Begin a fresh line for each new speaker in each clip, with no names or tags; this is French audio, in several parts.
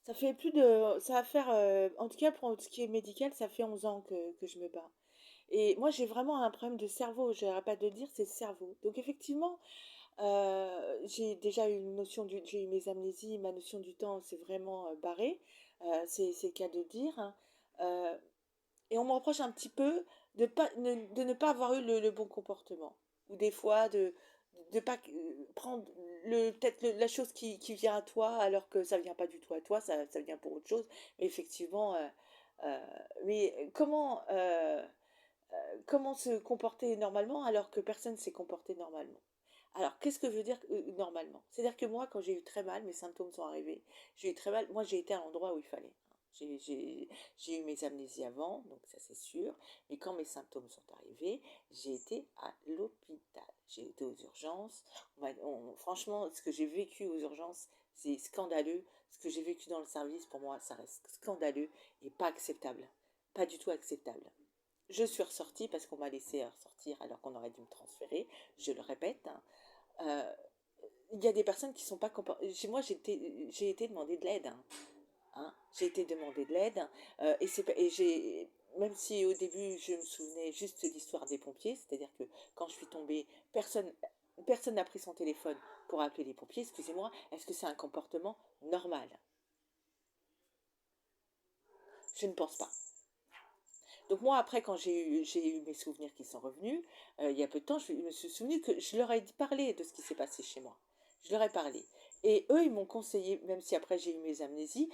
Ça fait plus de, ça va faire, en tout cas pour ce qui est médical, ça fait 11 ans que je me bats. Et moi, j'ai vraiment un problème de cerveau, je n'arrête pas de le dire, c'est le cerveau. Donc effectivement, j'ai déjà eu une notion j'ai eu mes amnésies, ma notion du temps, c'est vraiment barré, c'est le cas de dire, hein. Euh, et on me reproche un petit peu de ne pas avoir eu le bon comportement. Ou des fois de pas prendre peut-être la chose qui vient à toi alors que ça vient pas du tout à toi, ça vient pour autre chose. Mais effectivement, euh, mais comment se comporter normalement alors que personne ne s'est comporté normalement? Alors, qu'est-ce que veut dire normalement? C'est-à-dire que moi, quand j'ai eu très mal, mes symptômes sont arrivés, j'ai eu très mal, moi j'ai été à l'endroit où il fallait. J'ai eu mes amnésies avant, donc ça c'est sûr, mais quand mes symptômes sont arrivés, j'ai été à l'hôpital. J'ai été aux urgences. Franchement, ce que j'ai vécu aux urgences, c'est scandaleux. Ce que j'ai vécu dans le service, pour moi, ça reste scandaleux et pas acceptable. Pas du tout acceptable. Je suis ressortie parce qu'on m'a laissé ressortir alors qu'on aurait dû me transférer. Je le répète, hein. Euh, il y a des personnes qui sont pas chez moi j'ai été demander de l'aide, hein, hein. J'ai été demander de l'aide, et c'est et j'ai même si au début je me souvenais juste de l'histoire des pompiers, c'est-à-dire que quand je suis tombée, personne n'a pris son téléphone pour appeler les pompiers. Excusez-moi, est-ce que c'est un comportement normal? Je ne pense pas. Donc moi, après, quand j'ai eu mes souvenirs qui sont revenus, il y a peu de temps, je me suis souvenu que je leur ai parlé de ce qui s'est passé chez moi. Je leur ai parlé. Et eux, ils m'ont conseillé, même si après j'ai eu mes amnésies,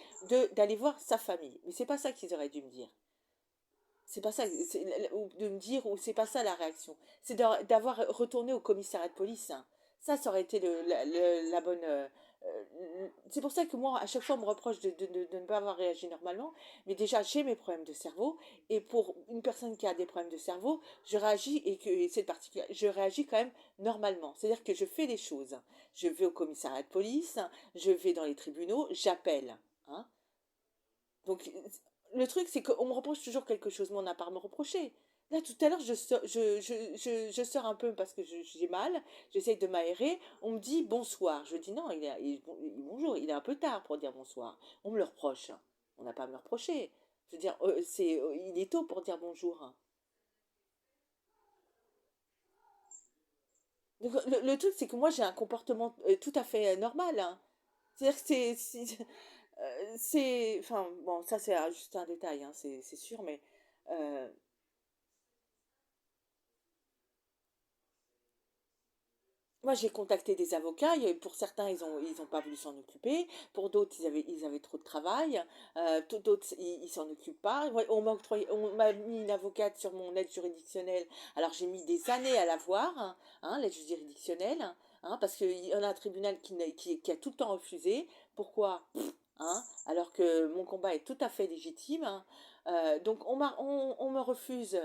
d'aller voir sa famille. Mais c'est pas ça qu'ils auraient dû me dire. C'est pas ça, ou de me dire, ou c'est pas ça la réaction. C'est d'avoir retourné au commissariat de police, hein. Ça aurait été la bonne. C'est pour ça que moi, à chaque fois, on me reproche de ne pas avoir réagi normalement. Mais déjà, j'ai mes problèmes de cerveau. Et pour une personne qui a des problèmes de cerveau, je réagis, et c'est particulier, je réagis quand même normalement. C'est-à-dire que je fais les choses. Je vais au commissariat de police, je vais dans les tribunaux, j'appelle, hein. Donc, le truc, c'est qu'on me reproche toujours quelque chose, mais on n'a pas à me reprocher. Là, tout à l'heure, je sors un peu parce que j'ai mal, j'essaye de m'aérer. On me dit bonsoir. Je dis non, bonjour, il est un peu tard pour dire bonsoir. On me le reproche. On n'a pas à me le reprocher. Je veux dire, il est tôt pour dire bonjour, hein. Donc, le truc, c'est que moi, j'ai un comportement tout à fait normal, hein. C'est-à-dire que enfin, bon, ça, c'est juste un détail, hein, c'est sûr, mais. euh, Moi, j'ai contacté des avocats. Pour certains, ils ont pas voulu s'en occuper. Pour d'autres, ils avaient trop de travail. D'autres, ils s'en occupent pas. Ouais, on m'a mis une avocate sur mon aide juridictionnelle. Alors, j'ai mis des années à la voir, hein, l'aide juridictionnelle, hein, parce qu'il y en a un tribunal qui a tout le temps refusé. Pourquoi? Hein, alors que mon combat est tout à fait légitime, hein. Donc on me refuse.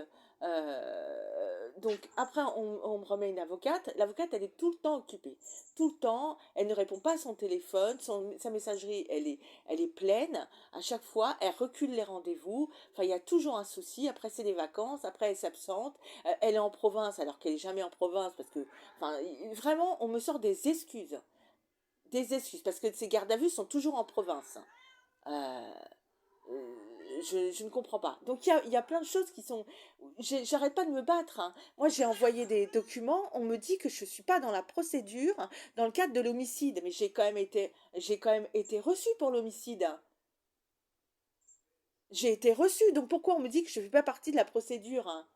Donc après on me remet une avocate. L'avocate, elle est tout le temps occupée, tout le temps. Elle ne répond pas à son téléphone, sa messagerie elle est pleine. À chaque fois, elle recule les rendez-vous. Enfin, il y a toujours un souci. Après c'est les vacances, après elle s'absente. Elle est en province alors qu'elle est jamais en province parce que, enfin, vraiment, on me sort des excuses parce que ces gardes à vue sont toujours en province. Euh, je ne comprends pas. Donc il y a plein de choses qui sont. J'arrête pas de me battre, hein. Moi j'ai envoyé des documents, on me dit que je suis pas dans la procédure dans le cadre de l'homicide, mais j'ai quand même été reçue pour l'homicide. J'ai été reçue, donc pourquoi on me dit que je ne fais pas partie de la procédure, hein?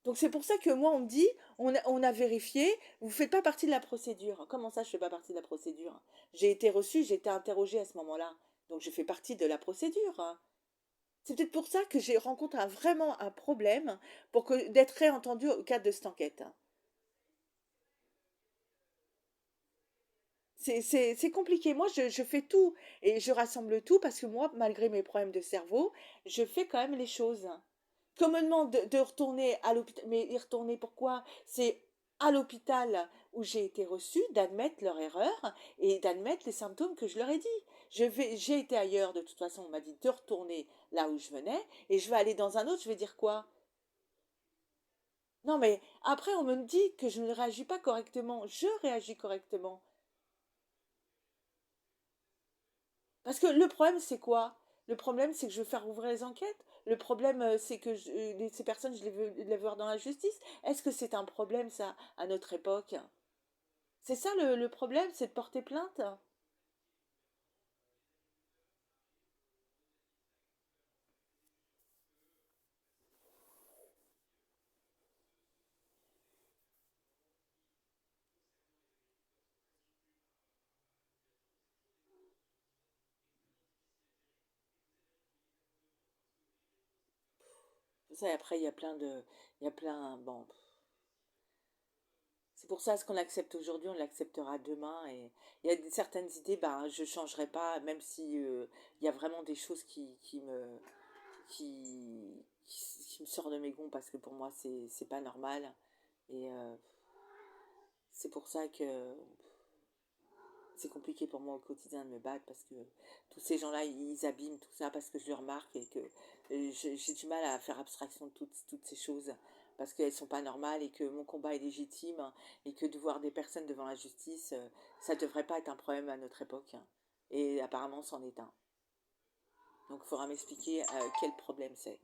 Donc c'est pour ça que moi on me dit, on a vérifié, vous ne faites pas partie de la procédure. Comment ça je ne fais pas partie de la procédure? J'ai été reçue, j'ai été interrogée à ce moment-là. Donc je fais partie de la procédure, hein. C'est peut-être pour ça que j'ai rencontré vraiment un problème pour que d'être réentendue au cadre de cette enquête. C'est compliqué. Moi, je fais tout et je rassemble tout parce que moi, malgré mes problèmes de cerveau, je fais quand même les choses. Qu'on me demande de retourner à l'hôpital, mais y retourner pourquoi? C'est à l'hôpital où j'ai été reçue d'admettre leur erreur et d'admettre les symptômes que je leur ai dit. J'ai été ailleurs, de toute façon, on m'a dit de retourner là où je venais et je vais aller dans un autre, je vais dire quoi? Non, mais après, on me dit que je ne réagis pas correctement. Je réagis correctement. Parce que le problème, c'est quoi? Le problème, c'est que je veux faire ouvrir les enquêtes. Le problème, c'est que ces personnes, je les veux voir dans la justice. Est-ce que c'est un problème, ça, à notre époque? C'est ça le problème, c'est de porter plainte? Ça, et après, il y a plein, bon, c'est pour ça, ce qu'on accepte aujourd'hui, on l'acceptera demain. Et il y a certaines idées, ben, je ne changerai pas, même si il y a vraiment des choses qui me sortent de mes gonds, parce que pour moi, c'est pas normal. Et c'est pour ça que c'est compliqué pour moi au quotidien de me battre, parce que tous ces gens-là, ils abîment tout ça, parce que je le remarque, et que j'ai du mal à faire abstraction de toutes ces choses, parce qu'elles sont pas normales, et que mon combat est légitime, hein, et que de voir des personnes devant la justice, ça devrait pas être un problème à notre époque, hein. Et apparemment, c'en est un. Donc, il faudra m'expliquer quel problème c'est.